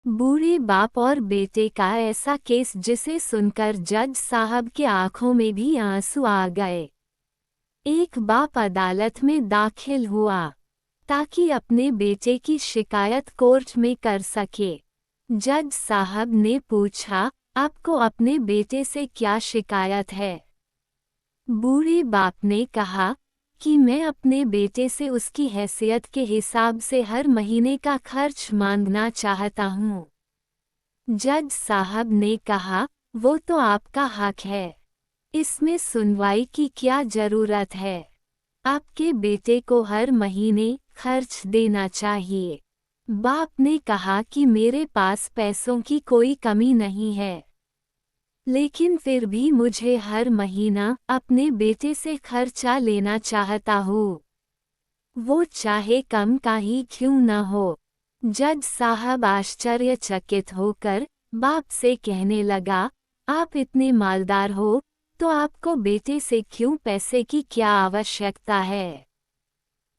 बूढ़े बाप और बेटे का ऐसा केस जिसे सुनकर जज साहब के आंखों में भी आंसू आ गए। एक बाप अदालत में दाखिल हुआ ताकि अपने बेटे की शिकायत कोर्ट में कर सके। जज साहब ने पूछा, आपको अपने बेटे से क्या शिकायत है? बूढ़े बाप ने कहा कि मैं अपने बेटे से उसकी हैसियत के हिसाब से हर महीने का खर्च मांगना चाहता हूँ। जज साहब ने कहा, वो तो आपका हक है, इसमें सुनवाई की क्या जरूरत है? आपके बेटे को हर महीने खर्च देना चाहिए। बाप ने कहा कि मेरे पास पैसों की कोई कमी नहीं है, लेकिन फिर भी मुझे हर महीना अपने बेटे से खर्चा लेना चाहता हूँ, वो चाहे कम का ही क्यों न हो। जज साहब आश्चर्यचकित होकर बाप से कहने लगा, आप इतने मालदार हो तो आपको बेटे से क्यों पैसे की क्या आवश्यकता है?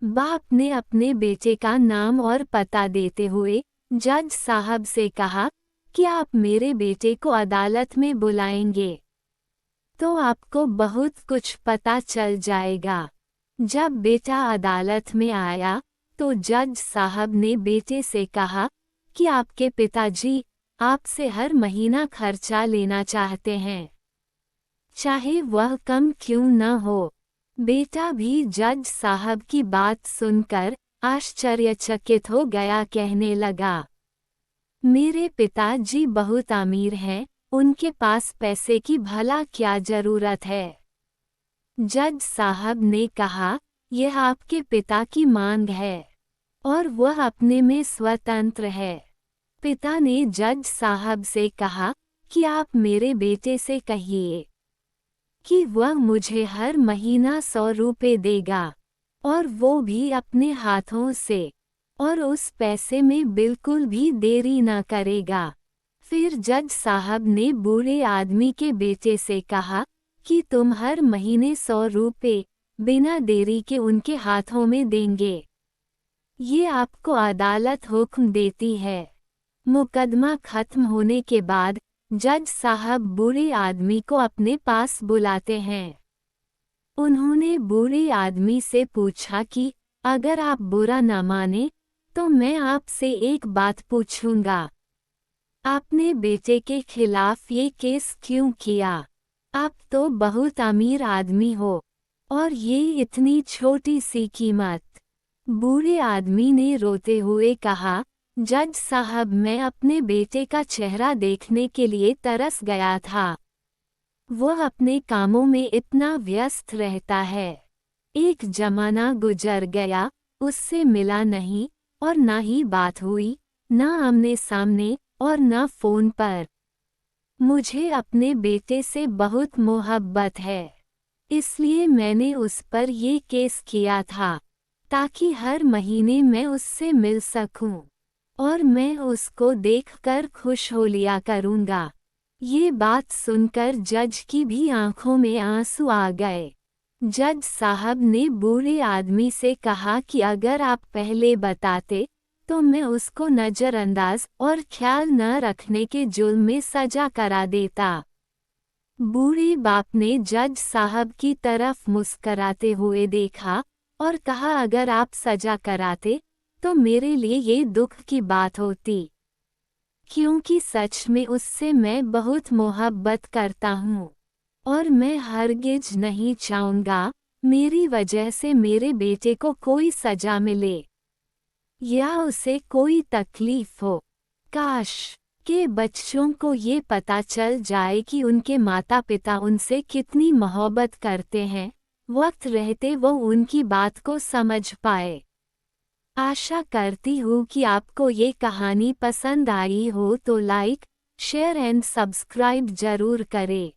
बाप ने अपने बेटे का नाम और पता देते हुए जज साहब से कहा कि आप मेरे बेटे को अदालत में बुलाएंगे तो आपको बहुत कुछ पता चल जाएगा। जब बेटा अदालत में आया तो जज साहब ने बेटे से कहा कि आपके पिताजी आपसे हर महीना खर्चा लेना चाहते हैं, चाहे वह कम क्यों न हो। बेटा भी जज साहब की बात सुनकर आश्चर्यचकित हो गया, कहने लगा, मेरे पिताजी बहुत अमीर हैं, उनके पास पैसे की भला क्या जरूरत है? जज साहब ने कहा, यह आपके पिता की मांग है और वह अपने में स्वतंत्र है। पिता ने जज साहब से कहा कि आप मेरे बेटे से कहिए कि वह मुझे हर महीना 100 रुपये देगा, और वो भी अपने हाथों से, और उस पैसे में बिल्कुल भी देरी न करेगा। फिर जज साहब ने बूढ़े आदमी के बेटे से कहा कि तुम हर महीने 100 रुपये बिना देरी के उनके हाथों में देंगे। ये आपको अदालत हुक्म देती है। मुकदमा खत्म होने के बाद जज साहब बूढ़े आदमी को अपने पास बुलाते हैं। उन्होंने बूढ़े आदमी से पूछा कि अगर आप बुरा न माने तो मैं आपसे एक बात पूछूंगा, आपने बेटे के खिलाफ ये केस क्यों किया? आप तो बहुत अमीर आदमी हो और ये इतनी छोटी सी कीमत। बूढ़े आदमी ने रोते हुए कहा, जज साहब, मैं अपने बेटे का चेहरा देखने के लिए तरस गया था। वह अपने कामों में इतना व्यस्त रहता है। एक जमाना गुजर गया, उससे मिला नहीं और ना ही बात हुई, ना आमने सामने और ना फोन पर। मुझे अपने बेटे से बहुत मोहब्बत है, इसलिए मैंने उस पर ये केस किया था ताकि हर महीने मैं उससे मिल सकूं और मैं उसको देखकर खुश हो लिया करूंगा। ये बात सुनकर जज की भी आंखों में आंसू आ गए। जज साहब ने बूढ़े आदमी से कहा कि अगर आप पहले बताते तो मैं उसको नज़रअंदाज और ख्याल न रखने के जुर्म में सजा करा देता। बूढ़े बाप ने जज साहब की तरफ मुस्कराते हुए देखा और कहा, अगर आप सजा कराते तो मेरे लिए ये दुख की बात होती, क्योंकि सच में उससे मैं बहुत मोहब्बत करता हूँ और मैं हरगिज नहीं चाहूँगा मेरी वजह से मेरे बेटे को कोई सजा मिले या उसे कोई तकलीफ हो। काश के बच्चों को ये पता चल जाए कि उनके माता पिता उनसे कितनी मोहब्बत करते हैं, वक्त रहते वो उनकी बात को समझ पाए। आशा करती हूँ कि आपको ये कहानी पसंद आई हो तो लाइक, शेयर एंड सब्सक्राइब जरूर करें।